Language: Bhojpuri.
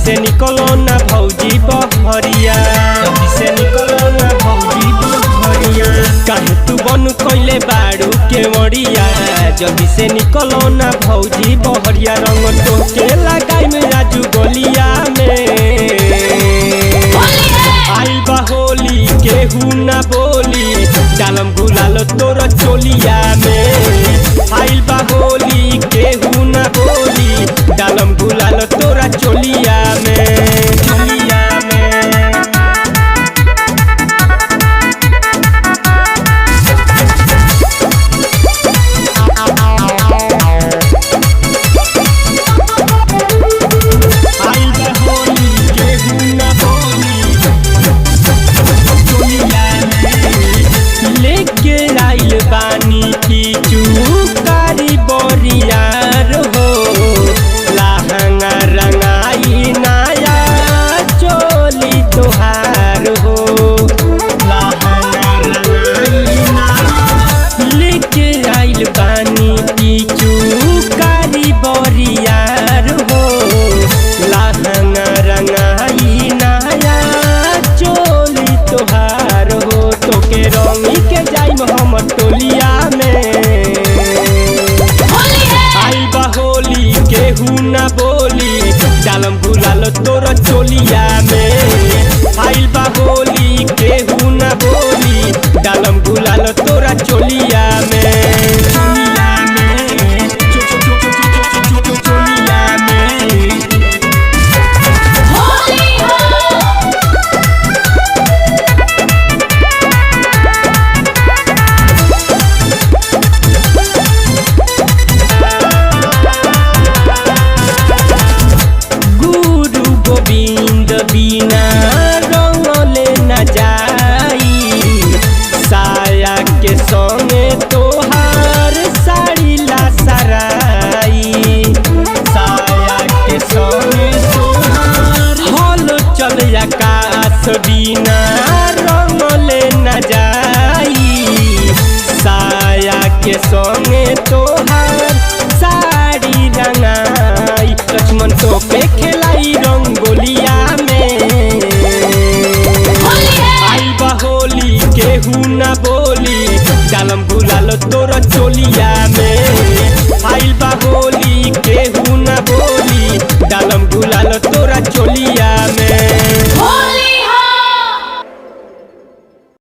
से निकलो ना भौजी बहरिया, जल्दी से निकलो ना भौजी बहरिया। काहे तू बन कइले बाड़ू के मरिया, जल्दी से निकलो ना भौजी बहरिया। रंग तोके लगाई में राजू गलिया में, आई बा होली केहू ना बोली, डालम गुलाल तोर चोलिया में। आइल बा होली केहू ना बोली, डालम गुलाल तोरा चोलिया में, चोलिया में। आइल बा होली केहू ना बोली, चोलिया में। लेके आइल बानी खींचू कारी बोरियार हो, लहंगा रंगाई नया चोली तोहार हो, लहंगा रंगाई नया। लेके आइल बानी खींचू कारी बोरियार हो, लहंगा रंगाई नया चोली तोहार हो। तोके रंगी के जाइम हम टोलिया में, आई बा होली केहू ना बोली, डालम गुलाल तोर चोलिया में। आइल बा होली केहू ना बोली, डालम गुलाल तोरा चोलिया में, चोलिया में, चोलिया में। गुरु गोविंद बिना रंगले न जाई, साया के संगे तोहार साड़ी ला सराई, साया के संगे तोहार। हल चल आकाश बिना रंगले न जाई, साया के संगे तोहार साड़ी रंगाई। लक्ष्मण तोके खेलाई रंगोलिया में, आई बा होली केहू ना बोली, डालम गुलाल तोर चोलिया में।